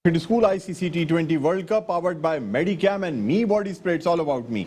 School ICC T20 World Cup powered by Medicam and Me Body Spray, it's all about me.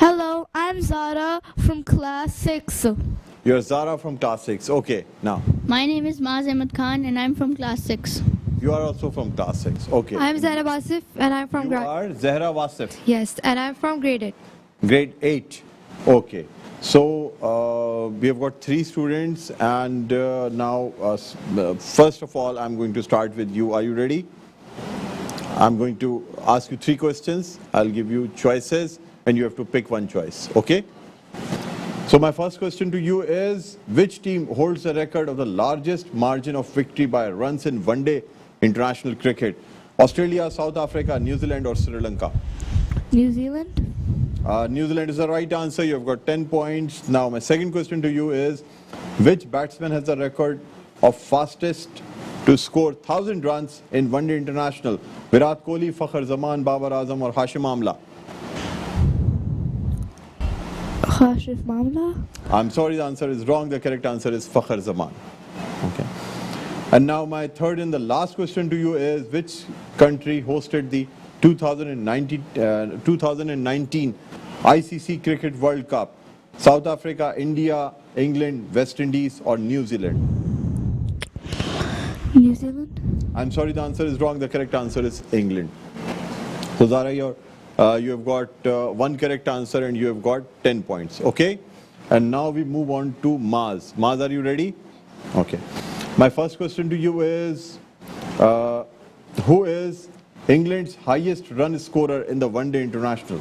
Hello, I'm Zara from class 6. You're Zara from class 6. Okay, now. My name is Maaz Ahmed Khan and I'm from class 6. You are also from class 6. Okay. I'm Zahra Wasif and I'm from You are Zahra Wasif. Yes, and I'm from grade 8. Grade 8. Okay. So we have got 3 students and now first of all I'm going to start with you. Are you ready? I'm going to ask you 3 questions. I'll give you choices and you have to pick one choice. Okay? So my first question to you is, which team holds the record of the largest margin of victory by runs in one-day international cricket? Australia, South Africa, New Zealand or Sri Lanka? New Zealand? New Zealand is the right answer. You've got 10 points. Now my second question to you is, which batsman has the record of fastest to score 1,000 runs in one-day international? Virat Kohli, Fakhar Zaman, Babar Azam or Hashim Amla? Hashif Mamla? I'm sorry, the answer is wrong. The correct answer is Fakhar Zaman. Okay. And now my third and the last question to you is, which country hosted the 2019 ICC Cricket World Cup? South Africa, India, England, West Indies or New Zealand? New Zealand? I'm sorry, the answer is wrong. The correct answer is England. So Zara, you have got one correct answer and you have got 10 points. Okay? And now we move on to Maaz. Maaz, are you ready? Okay. My first question to you is, who is England's highest run scorer in the one-day international?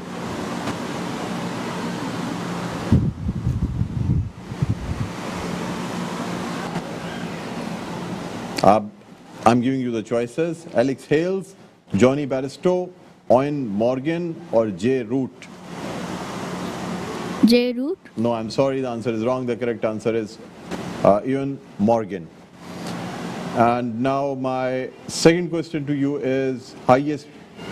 I'm giving you the choices. Alex Hales, Johnny Bairstow, Eoin Morgan or Jay Root? Jay Root? No, I'm sorry, the answer is wrong. The correct answer is Eoin Morgan. And now my second question to you is, highest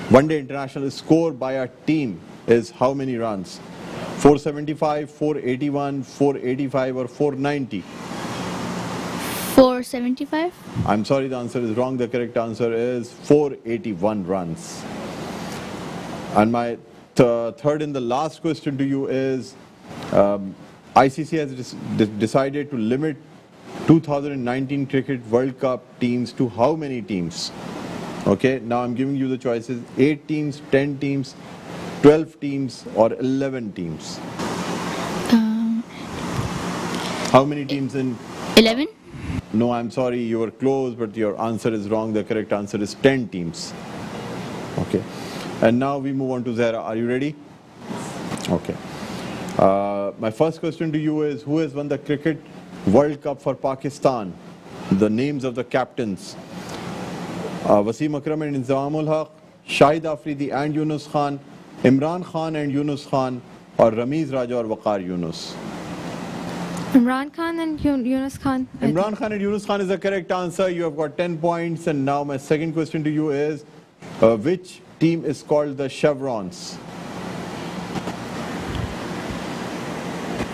one-day international score by a team is how many runs? 475, 481, 485 or 490? 475? I'm sorry, the answer is wrong. The correct answer is 481 runs. And my third and the last question to you is, ICC has decided to limit 2019 Cricket World Cup teams to how many teams? Okay, now I'm giving you the choices: 8 teams, 10 teams, 12 teams or 11 teams. How many teams in? 11? No, I'm sorry, you were close, but your answer is wrong. The correct answer is 10 teams. Okay. And now we move on to Zahra. Are you ready? Okay. My first question to you is, who has won the Cricket World Cup for Pakistan? The names of the captains: Wasim Akram and Inzamul Haq, Shahid Afridi and Yunus Khan, Imran Khan and Yunus Khan, or Ramiz Raja or Waqar Yunus? Imran Khan and Yunus Khan. Imran Khan and Yunus Khan is the correct answer. You have got 10 points. And now my second question to you is, which team is called the Chevrons?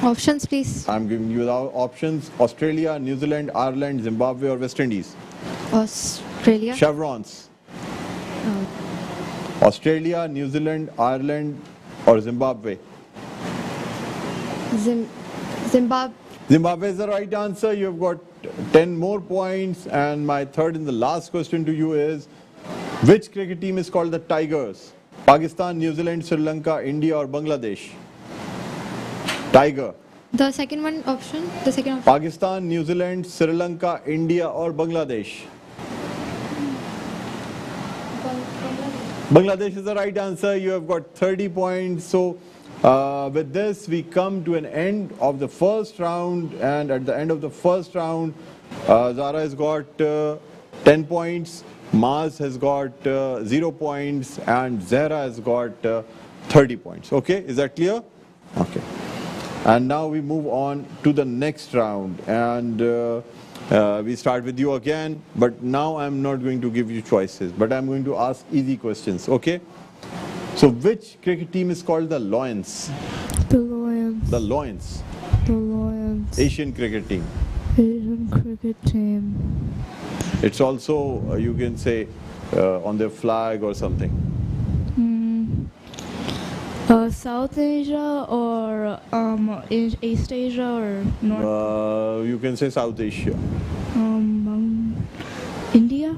Options, please. I'm giving you the options: Australia, New Zealand, Ireland, Zimbabwe or West Indies? Australia. Chevrons. Oh. Australia, New Zealand, Ireland or Zimbabwe? Zimbabwe. Zimbabwe is the right answer. You have got 10 more points. And my third and the last question to you is, which cricket team is called the Tigers? Pakistan, New Zealand, Sri Lanka, India or Bangladesh? Tiger. The second one option. The second option. Pakistan, New Zealand, Sri Lanka, India or Bangladesh? Bangladesh is the right answer. You have got 30 points. So with this, we come to an end of the first round. And at the end of the first round, Zara has got 10 points. Maaz has got 0 points. And Zahra has got 30 points. Okay, is that clear? Okay. And now we move on to the next round. And we start with you again. But now I'm not going to give you choices, but I'm going to ask easy questions, okay? So which cricket team is called the Lions? The Lions. The Lions. The Lions. Asian cricket team. Asian cricket team. It's also, you can say, on their flag or something. South Asia or East Asia or North? You can say South Asia. India?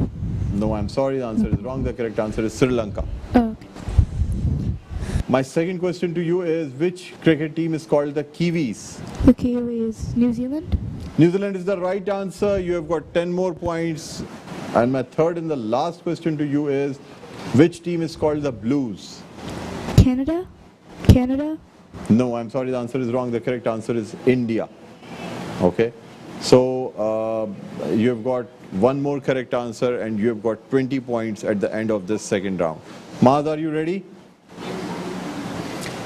No, I'm sorry, the answer is wrong. The correct answer is Sri Lanka. Okay. My second question to you is, which cricket team is called the Kiwis? The Kiwis. New Zealand? New Zealand is the right answer. You have got 10 more points. And my third and the last question to you is, which team is called the Blues? Canada? Canada? No, I'm sorry, the answer is wrong. The correct answer is India. Okay. So you have got one more correct answer and you have got 20 points at the end of this second round. Maaz, are you ready?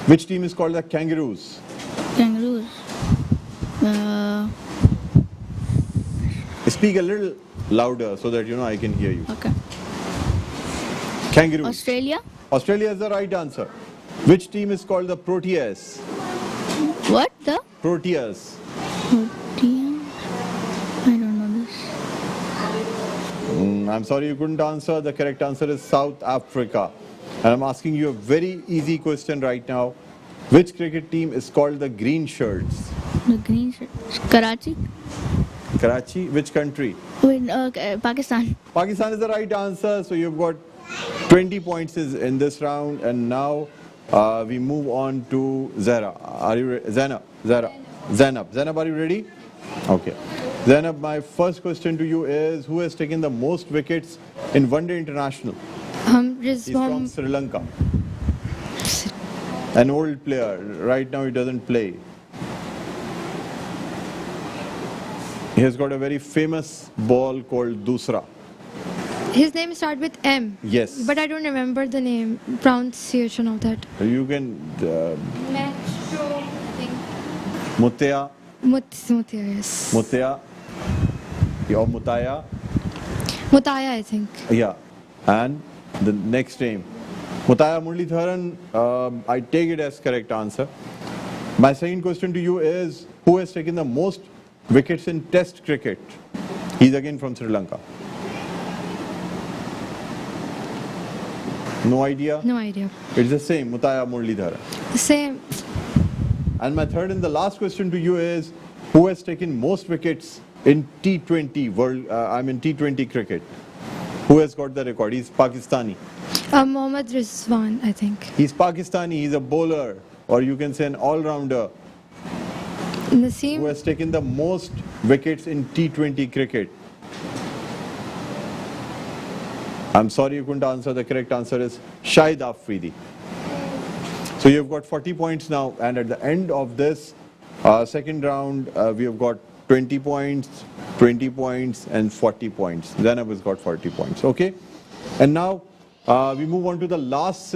Which team is called the Kangaroos? Kangaroos. Speak a little louder so that I can hear you. Okay. Kangaroos. Australia. Australia is the right answer. Which team is called the Proteas? What the? Proteas. Proteas? I don't know this. I'm sorry you couldn't answer. The correct answer is South Africa. And I'm asking you a very easy question right now. Which cricket team is called the Green Shirts? The green shirt. Karachi. Karachi? Which country? Wait, Pakistan. Pakistan is the right answer. So you've got 20 points in this round. And now we move on to Zara. Are you ready? Zainab, are you ready? Okay. Zainab, my first question to you is, who has taken the most wickets in One Day International? He's from Rizwan. Sri Lanka. An old player. Right now he doesn't play. He has got a very famous ball called Dusra. His name starts with M. Yes. But I don't remember the name, pronunciation of that. You can... Metro thing. Mutia, Mutia, yes. Mutia, or Mutaya. Mutaya, I think. Yeah. And the next name. Mutaya Muralitharan, I take it as correct answer. My second question to you is, who has taken the most wickets in Test cricket? He's again from Sri Lanka. No idea? No idea. It's the same, Mutaya Muralitharan. Same. And my third and the last question to you is, who has taken most wickets in T20 T20 cricket? Who has got the record? He's Pakistani. Mohammad Rizwan, I think. He's Pakistani. He's a bowler, or you can say an all-rounder, who Naseem. has taken the most wickets in T20 cricket. I'm sorry you couldn't answer. The correct answer is Shahid Afridi. So you've got 40 points now, and at the end of this second round, we have got 20 points, 20 points, and 40 points. Zainab has got 40 points. Okay? And now we move on to the last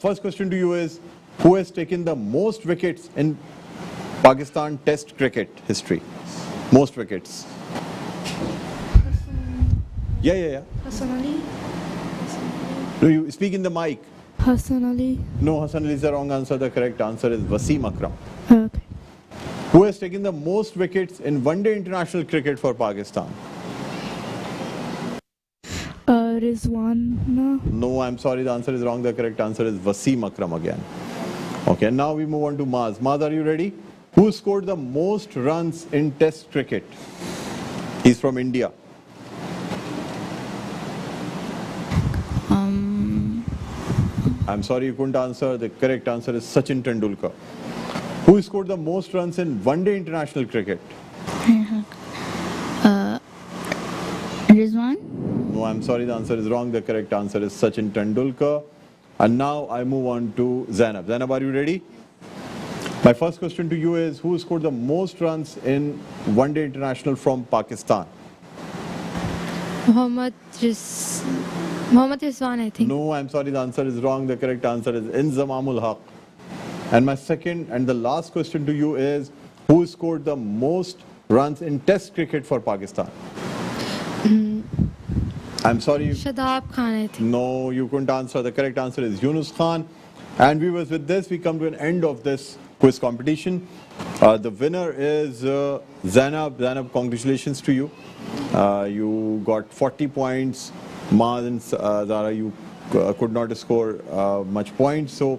First question to you is, who has taken the most wickets in Pakistan Test cricket history? Most wickets. Yeah. Hassan Ali? Do you speak in the mic? Hassan Ali? No, Hassan Ali is the wrong answer. The correct answer is Wasim Akram. Okay. Who has taken the most wickets in one-day international cricket for Pakistan? Rizwan? No, I'm sorry, the answer is wrong. The correct answer is Wasim Akram again. Okay, now we move on to Maaz. Maaz, are you ready? Who scored the most runs in Test cricket? He's from India. I'm sorry you couldn't answer. The correct answer is Sachin Tendulkar. Who scored the most runs in one-day international cricket? Rizwan. No, I'm sorry, the answer is wrong. The correct answer is Sachin Tendulkar. And now I move on to Zainab. Zainab, are you ready? My first question to you is, who scored the most runs in one-day international from Pakistan? Mohammad Mohammad Rizwan, I think. No, I'm sorry, the answer is wrong. The correct answer is Inzamamul Haq. And my second and the last question to you is, who scored the most runs in Test cricket for Pakistan? I'm sorry. Shadab Khan, I think. No, you couldn't answer. The correct answer is Yunus Khan. And viewers, with this, we come to an end of this quiz competition. The winner is Zainab. Zainab, congratulations to you. You got 40 points. Maaz and Zara, you could not score much points. So,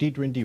T20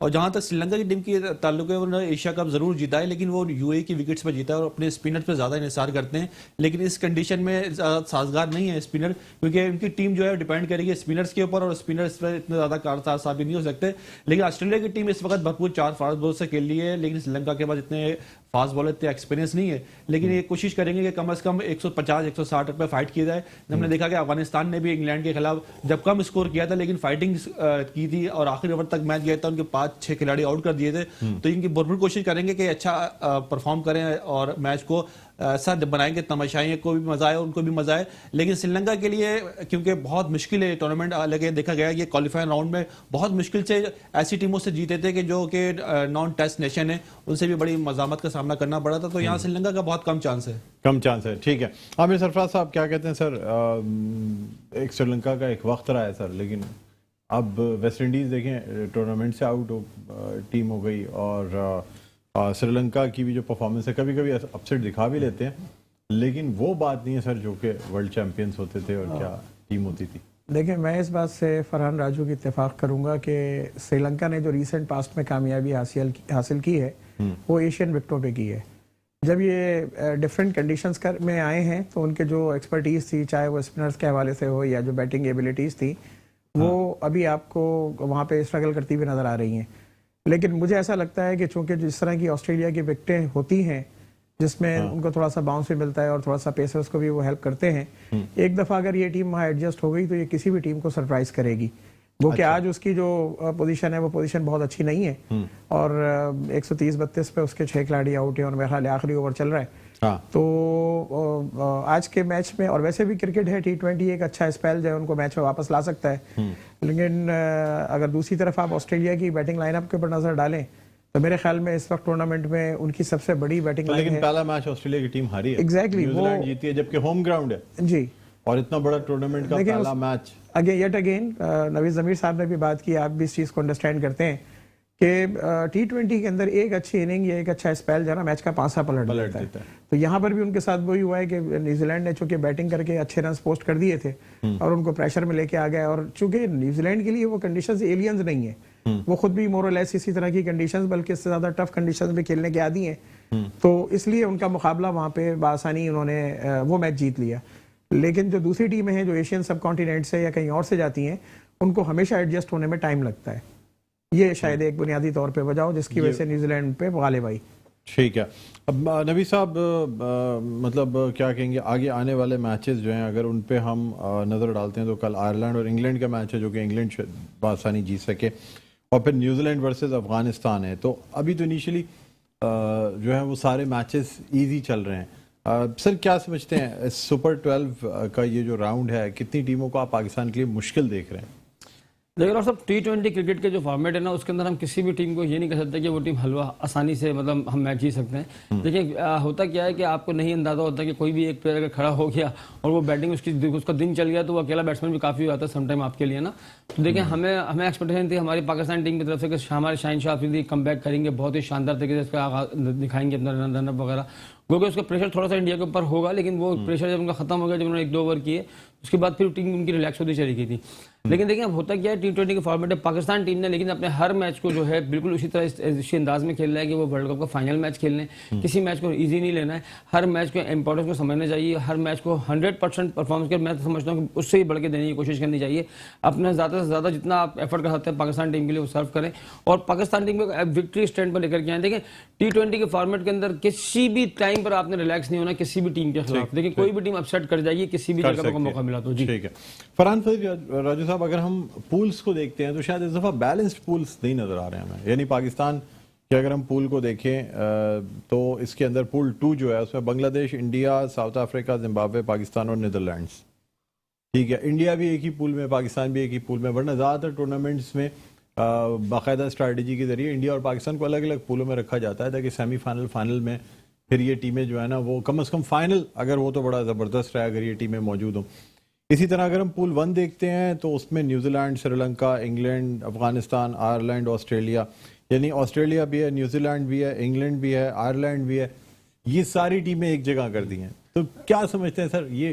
اور جہاں تک سری لنکا کی team کی تعلق ہے انہوں نے Asia cup ضرور جیتا ہے لیکن وہ یو اے کی وکٹس پہ جیتا ہے اور اپنے اسپنر پہ زیادہ انحصار کرتے ہیں, لیکن اس کنڈیشن میں سازگار نہیں ہے اسپنر, کیونکہ ان کی ٹیم جو ہے ڈیپینڈ کرے گی اسپنرز کے اوپر اور اسپنرز پہ اتنے زیادہ کارساز ثابت نہیں ہو سکتے. لیکن آسٹریلیا کی ٹیم اس وقت بھرپور 4 فاسٹ بال سے کھیل رہی ہے, لیکن سری لنکا کے پاس اتنے فاسٹ بالر اتنے ایکسپیرینس نہیں ہے, لیکن یہ کوشش کریں گے کہ کم از کم 150-160 پہ فائٹ کی جائے. ہم نے دیکھا کہ افغانستان نے بھی انگلینڈ کے خلاف جب کم اسکور کیا تھا لیکن فائٹنگ کی تھی اور آخری اوور تک میچ گیا تھا, ان کے 5-6 کھلاڑی آؤٹ کر دیے تھے. تو ان کی بھرپور کوشش کریں گے کہ اچھا پرفارم کریں اور میچ کو ایسا بنائیں کہ تماشائیوں کو بھی مزہ آئے, ان کو بھی مزہ آئے. لیکن سری لنکا کے لیے کیونکہ بہت مشکل ہے ٹورنامنٹ, لگے دیکھا گیا یہ کوالیفائنگ راؤنڈ میں بہت مشکل سے ایسی ٹیموں سے جیتے تھے کہ جو کہ نان ٹیسٹ نیشن ہے, ان سے بھی بڑی مزاحمت کا سامنا کرنا پڑا تھا. تو یہاں سری لنکا کا بہت کم چانس ہے. ٹھیک ہے. عامر سرفراز صاحب کیا کہتے ہیں سر, ایک سری لنکا کا ایک وقت رہا ہے سر, لیکن اب ویسٹ انڈیز دیکھیں ٹورنامنٹ سے آؤٹ ٹیم ہو گئی, اور سری لنکا کی بھی جو پرفارمنس ہے کبھی کبھی اپسیٹ دکھا بھی لیتے ہیں, لیکن وہ بات نہیں ہے سر جو کہ ورلڈ چیمپئنز ہوتے تھے اور کیا ٹیم ہوتی تھی. دیکھیں میں اس بات سے فرحان راجو کی اتفاق کروں گا کہ سری لنکا نے جو ریسنٹ پاسٹ میں کامیابی حاصل کی ہے وہ ایشین وکٹوں پہ کی ہے. جب یہ ڈفرینٹ کنڈیشنز میں آئے ہیں تو ان کے جو ایکسپرٹیز تھی, چاہے وہ اسپنرز کے حوالے سے ہو یا جو بیٹنگ ایبلٹیز تھی, وہ ابھی آپ کو وہاں پہ اسٹرگل کرتی ہوئی نظر آ رہی ہیں. لیکن مجھے ایسا لگتا ہے کہ چونکہ جس طرح کی آسٹریلیا کی وکٹیں ہوتی ہیں جس میں ان کو تھوڑا سا باؤنس بھی ملتا ہے اور تھوڑا سا پیسرز کو بھی وہ ہیلپ کرتے ہیں, ایک دفعہ اگر یہ ٹیم وہاں ایڈجسٹ ہو گئی تو یہ کسی بھی ٹیم کو سرپرائز کرے گی. وہ کہ آج اس کی جو پوزیشن ہے وہ پوزیشن بہت اچھی نہیں ہے اور 130-32 پہ اس کے 6 کھلاڑی آؤٹ ہیں اور میرا خیال ہے آخری اوور چل رہا ہے. تو آج کے میچ میں, اور ویسے بھی کرکٹ ہے T20 ایک اچھا اسپیل جو ہے ان کو میچ میں واپس لا سکتا ہے, لیکن اگر دوسری طرف آپ آسٹریلیا کی بیٹنگ لائن اپ کے اوپر نظر ڈالیں تو میرے خیال میں اس وقت ٹورنامنٹ میں ان کی سب سے بڑی بیٹنگ لائن ہے. لیکن پہلا میچ آسٹریلیا کی ٹیم ہاری ہے, ایگزیکٹلی نیوزی لینڈ جیتی ہے جبکہ ہوم گراؤنڈ ہے جی, اور اتنا بڑا ٹورنامنٹ کا پہلا میچ. اگین نوید ضمیر صاحب نے بھی بات کی, آپ بھی اس چیز کو انڈرسٹینڈ کرتے ہیں کہ T20 کے اندر ایک اچھی اننگ یا ایک اچھا اسپیل جو ہے نا میچ کا پانسا پلٹ دیتا ہے. تو یہاں پر بھی ان کے ساتھ وہی ہوا ہے کہ نیوزی لینڈ نے چونکہ بیٹنگ کر کے اچھے رنز پوسٹ کر دیے تھے اور ان کو پریشر میں لے کے آ گئے, اور چونکہ نیوزی لینڈ کے لیے وہ کنڈیشنز ایلینز نہیں ہیں, وہ خود بھی مور اور لیس اسی طرح کی کنڈیشنز بلکہ اس سے زیادہ ٹف کنڈیشنز میں کھیلنے کے عادی ہیں, تو اس لیے ان کا مقابلہ وہاں پہ بآسانی انہوں نے وہ میچ جیت لیا. لیکن جو دوسری ٹیمیں ہیں جو ایشین سب کانٹیننٹ سے یا کہیں اور سے جاتی ہیں, ان کو ہمیشہ ایڈجسٹ ہونے میں ٹائم لگتا ہے. یہ شاید ایک بنیادی طور پہ وجہ ہو جس کی وجہ سے نیوزی لینڈ پہ غالب آئی. ٹھیک ہے. اب نبی صاحب مطلب کیا کہیں گے آگے آنے والے میچز جو ہیں اگر ان پہ ہم نظر ڈالتے ہیں تو کل آئرلینڈ اور انگلینڈ کا میچ ہے جو کہ انگلینڈ بآسانی جیت سکے, اور پھر نیوزی لینڈ ورسز افغانستان ہے. تو ابھی تو انیشلی جو ہے وہ سارے میچز ایزی چل رہے ہیں. سر کیا سمجھتے ہیں سپر 12 کا یہ جو راؤنڈ ہے کتنی ٹیموں کو آپ پاکستان کے لیے مشکل دیکھ رہے ہیں؟ لیکن اور سب T20 کرکٹ کے جو فارمیٹ ہے نا اس کے اندر ہم کسی بھی ٹیم کو یہ نہیں کہہ سکتے کہ وہ ٹیم حلوہ آسانی سے مطلب ہم میچ جیت سکتے ہیں. دیکھیں ہوتا کیا ہے کہ آپ کو نہیں اندازہ ہوتا کہ کوئی بھی ایک پلیئر اگر کھڑا ہو گیا اور وہ بیٹنگ اس کا دن چل گیا تو وہ اکیلا بیٹسمین بھی کافی ہو جاتا ہے سم ٹائم آپ کے لیے نا. تو دیکھیں ہمیں ایکسپیکٹیشن تھی ہماری پاکستان ٹیم کی طرف سے کہ ہمارے شاہین شاہ آفریدی کم بیک کریں گے, بہت ہی شاندار طریقے سے اس کا آغاز دکھائیں گے اپنا رن اپ وغیرہ, کیونکہ اس کا پریشر تھوڑا سا انڈیا کے اوپر ہوگا, لیکن وہ پریشر جب ان کا ختم ہو گیا, جب انہوں نے 1-2 اوور کیے اس کے بعد پھر ٹیم ان کی ریلیکس ہوتی چلی گئی تھی. لیکن دیکھیں اب ہوتا کیا ہے T20 کے فارمیٹ ہے, پاکستان ٹیم نے لیکن اپنے ہر میچ کو جو ہے بالکل اسی طرح اسی انداز میں کھیل رہا ہے کہ وہ ورلڈ کپ کا فائنل میچ کھیلنے, کسی میچ کو ایزی نہیں لینا ہے, ہر میچ کے امپورٹنس کو سمجھنا چاہیے, ہر میچ کو 100% پرفارمنس کے میں سمجھتا ہوں کہ اس سے ہی بڑھ کے دینے کی کوشش کرنی چاہیے. اپنا زیادہ سے زیادہ جتنا آپ ایفرٹ کر سکتے ہیں پاکستان ٹیم کے لیے وہ سرو کریں اور پاکستان ٹیم کو وکٹری اسٹینڈ پر لے کر کے آئیں. دیکھیں T20 کے فارمیٹ کے اندر کسی بھی ٹائم پر آپ نے ریلیکس نہیں ہونا کسی بھی ٹیم کے خلاف. دیکھیں کوئی بھی ٹیم اپسیٹ کر جائے گی کسی بھی جگہ کو موقع ملا تو. جی ٹھیک ہے. فرحان راجو صاحب اگر ہم پولز کو دیکھتے ہیں تو شاید اس دفعہ بیلنسڈ پولز نہیں نظر آ رہے ہیں ہمیں, یعنی پاکستان کہ اگر ہم پول کو دیکھیں تو اس کے اندر پول 2 جو ہے اس میں بنگلہ دیش, India, South Africa, Zimbabwe, Pakistan اور نیدرلینڈز. ٹھیک ہے, انڈیا بھی ایک ہی پول میں, پاکستان بھی ایک ہی پول میں, ورنہ زیادہ تر ٹورنامنٹس میں باقاعدہ اسٹریٹجی کے ذریعے انڈیا اور پاکستان کو الگ الگ پولوں میں رکھا جاتا ہے تاکہ سیمی فائنل فائنل میں پھر یہ ٹیمیں جو ہے نا وہ کم از کم فائنل اگر وہ تو بڑا زبردست رہے اگر یہ ٹیمیں موجود ہوں. اسی طرح اگر ہم پول 1 دیکھتے ہیں تو اس میں New Zealand, Sri Lanka, England, Afghanistan, Ireland, Australia, یعنی آسٹریلیا بھی ہے, نیوزی لینڈ بھی ہے, انگلینڈ بھی ہے, آئرلینڈ بھی ہے, یہ ساری ٹیمیں ایک جگہ کر دی ہیں. تو کیا سمجھتے ہیں سر یہ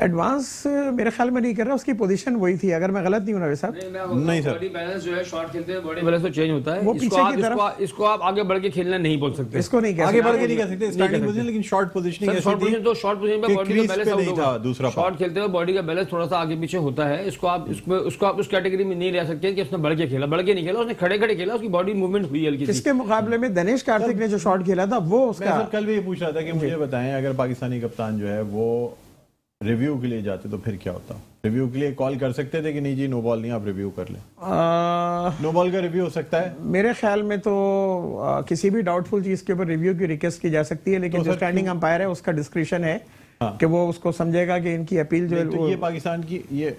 ایڈوانس میرے خیال میں نہیں کر رہا, اس کی پوزیشن وہی تھی, اگر میں غلط نہیں ہوں نوید صاحب. نہیں سر, باڈی بیلنس جو ہے شارٹ کھیلتے ہیں باڈی بیلنس تو چینج ہوتا ہے. وہ پیچھے کی طرف, اس کو آپ آگے بڑھ کے کھیلنا نہیں بول سکتے, اس کو نہیں کہہ آگے سکتے. بڑھ کے نہیں کہہ سکتے اسٹارٹنگ پوزیشن, لیکن شارٹ پوزیشننگ ایسی شارٹ تھی پوزیشن تو شارٹ پوزیشن پہ باڈی کا بیلنس پہ نہیں تھا آؤٹ دوسرا ہوگا. شارٹ کھیلتے ہوئے باڈی کا بیلنس تھوڑا سا آگے پیچھے ہوتا ہے. اس کو آپ اس کیٹیگری میں نہیں رہ سکتے کہ اس نے بڑھ کے کھیلا, بڑھ کے نہیں کھیلا, اس نے کھڑے کھڑے کھیلا, اس کی باڈی موومنٹ ہوئی ہلکی سی. اس کے مقابلے میں دنیش کارتک نے جو شاٹ کھیلا تھا وہ اس میں کا, سر کل بھی یہ پوچھ رہا تھا کہ مجھے بتائیں اگر پاکستانی کپتان جو ہے وہ ریویو کے لیے جاتے تو پھر کیا ہوتا؟ ریویو کے لیے کال کر سکتے تھے کہ نہیں جی نو بال نہیں, آپ ریویو کر لیں, نو بال کا ریویو ہو سکتا ہے؟ میرے خیال میں تو کسی بھی ڈاؤٹ فل چیز کے اوپر ریویو کی ریکویسٹ کی جا سکتی ہے, لیکن جو اسٹینڈنگ امپائر ہے اس کا ڈسکریشن ہے کہ وہ اس کو سمجھے گا کہ ان کی اپیل جو ہے. تو یہ پاکستان کی یہ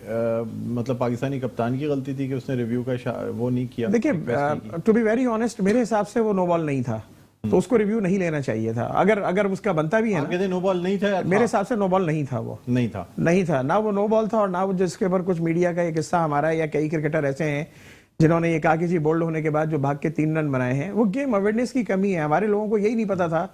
مطلب پاکستانی کپتان کی غلطی تھی کہ اس نے ریویو کا وہ نہیں کیا. دیکھیں ٹو بی ویری آنیسٹ میرے حساب سے وہ نو بال نہیں تھا, تو اس کو ریویو نہیں لینا چاہیے تھا. اگر اس کا بنتا بھی ہے آپ کہتے ہیں نو بال نہیں تھا؟ میرے حساب سے نو بال نہیں تھا, وہ نہیں تھا, نہ وہ نو بال تھا, اور نہ وہ جس کے اوپر کچھ میڈیا کا ایک قصہ ہمارا یا کئی کرکٹر ایسے ہیں جنہوں نے یہ کہا کہ جی بولڈ ہونے کے بعد جو بھاگ کے 3 رن بنائے ہیں, وہ گیم اویئرنیس کی کمی ہے. ہمارے لوگوں کو یہی نہیں پتا تھا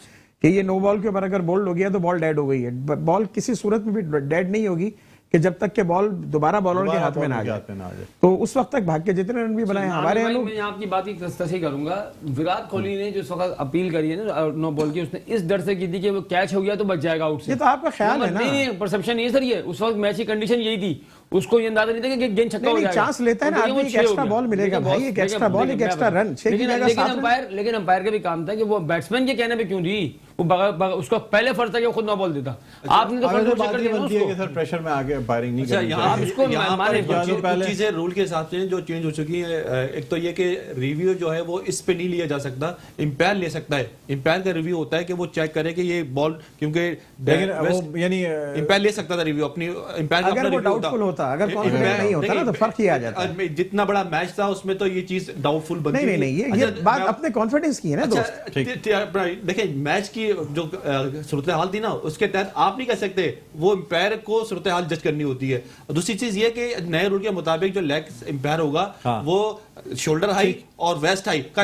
کہ یہ نو بال کے اوپر اگر بولڈ ہو گیا تو بال ڈیڈ ہو گئی ہے. بال کسی صورت میں بھی ڈیڈ نہیں ہوگی کہ جب تک کہ بال دوبارہ بالر کے ہاتھ میں نہ آ جائے. تو اس وقت تک بھاگ کے جتنے رن بھی بنائے ہمارے یہاں. میں آپ کی بات کی تصحیح کروں گا, وراٹ کوہلی نے جو اس وقت اپیل کری ہے نا نو بال کی, اس نے اس ڈر سے کی تھی کہ وہ کیچ ہو گیا تو بچ جائے گا آؤٹ سے. یہ تو آپ کا خیال ہے نا, نہیں پرسپشن یہ سر, یہ اس وقت میچ کی کنڈیشن یہی تھی, اس کو یہ اندازہ نہیں تھا کہ گیند چھکا ہو جائے گا. چانس لیتا ہے نا آدمی, ایک ایکسٹرا بال ملے گا بھائی, ایک ایکسٹرا بال, ایک ایکسٹرا رن, 6 کی جگہ 7 رن. لیکن امپائر کا بھی کام تھا کہ وہ بیٹسمین کے کہنے پہ کیوں دی, وہ اس کو پہلے فرض تھا کہ وہ خود نو بال دیتا. آپ نے تو کنٹرول چیک کر دیا نا اس کو. سر پریشر میں آگے امپائرنگ نہیں کرنی آپ اس کو کچھ چیزیں رول کے حساب سے جو چینج ہو چکی ہیں. ایک تو یہ کہ ریویو جو ہے وہ اس پہ نہیں لیا جا سکتا, امپائر لے سکتا ہے. امپائر کا ریویو ہوتا ہے کہ وہ چیک کرے کہ یہ بال, کیونکہ یعنی امپائر لے سکتا تھا ریویو اپنی, امپائر کا اپنا ریویو ہوتا. اگر کانفیڈنٹ نہیں ہوتا نا تو فرق ہی آ جاتا. جتنا بڑا میچ تھا اس میں تو یہ چیز ڈاؤٹ فل بنتی. نہیں یہ بات اپنے کانفیڈنس کی ہے نا دوست. دیکھیں میچ کی جو صورتحال تھی نا اس کے تحت آپ نہیں کہہ سکتے, وہ امپائر کو صورتحال جج کرنی ہوتی ہے. دوسری چیز یہ کہ نئے رول کے مطابق جو لیگ امپائر ہوگا وہ شولڈر ہائی اور ویسٹ ہائی کا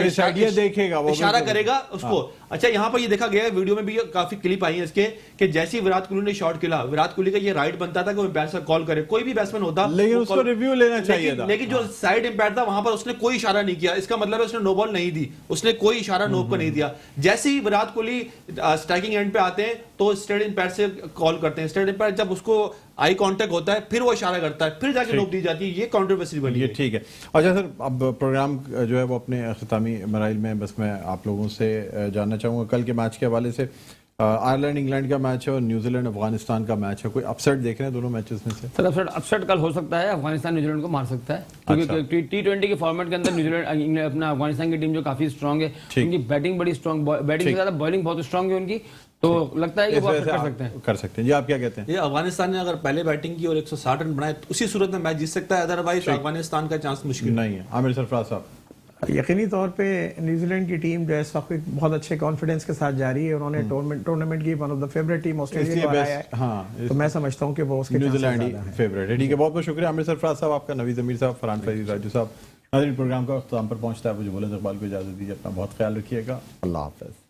دیکھے گا, اشارہ کرے گا اس کو. اچھا یہاں پر یہ دیکھا گیا ہے, ویڈیو میں بھی کافی کلپ آئی ہیں اس کے, کہ جیسی وراٹ کوہلی نے شاٹ کھیلا, وراٹ کوہلی کا یہ رائٹ بنتا تھا کہ وہ امپائر سے کال کرے, کوئی بھی بیٹسمین ہوتا, لیکن اس کو ریویو لینا چاہیے تھا. لیکن جو سائیڈ امپائر تھا وہاں پر اس نے کوئی اشارہ نہیں کیا. اس کا مطلب ہے اس نے نو بال نہیں دی, اس نے کوئی اشارہ نو کو نہیں دیا. جیسے ہی وراٹ کوہلی اسٹرائکنگ اینڈ پہ آتے ہیں تو اسٹریٹ امپائر سے کال کرتے ہیں. اسٹریٹ امپائر جب اس کو آئی کانٹیکٹ ہوتا ہے پھر وہ اشارہ کرتا ہے, پھر جا کے نوک دی جاتی ہے. یہ کانٹروورسی بنی ہے. ٹھیک ہے. اچھا سر, اب پروگرام جو ہے وہ اپنے اختتامی مراحل میں, بس میں آپ لوگوں سے جاننا چاہوں گا کل کے میچ کے حوالے سے. آئرلینڈ انگلینڈ کا میچ ہے اور نیوزی لینڈ افغانستان کا میچ ہے, کوئی اپسیٹ دیکھ رہے ہیں دونوں میچز میں سے؟ سر اپسیٹ کل ہو سکتا ہے, افغانستان نیوزی لینڈ کو مار سکتا ہے, کیونکہ T20 کے فارمیٹ کے اندر نیوزی لینڈ اپنا افغانستان کی ٹیم جو کافی اسٹرانگ ہے, ان کی بیٹنگ بڑی اسٹرانگ, بیٹنگ سے زیادہ بالنگ بہت اسٹرانگ ہے ان کی, تو لگتا ہے کہ وہ کر سکتے ہیں. جی آپ کیا کہتے ہیں؟ یہ افغانستان نے اگر پہلے بیٹنگ کی اور 160 رن بنائے اسی صورت میں میچ جیت سکتا ہے, ادروائز افغانستان کا چانس مشکل نہیں ہے. عامر سرفراز صاحب, یقینی طور پہ نیوزی لینڈ کی ٹیم جو ہے اس وقت بہت اچھے کانفیڈنس کے ساتھ جاری ہے. انہوں نے ٹورنامنٹ کی one of the favourite team Australia کو ہرایا ہے. ہاں, تو میں سمجھتا ہوں کہ وہ اس کے نیوزی لینڈ ہی فیوریٹ ہے. ٹھیک ہے, بہت بہت شکریہ عامر سرفراز صاحب آپ کا, نوید ضمیر صاحب, فرحان فیض راجو صاحب. ناظرین پروگرام کا اختتام پر پہنچتا ہے, مجھے بلند اقبال کو اجازت دیجیے. اپنا بہت خیال رکھیے گا. اللہ حافظ.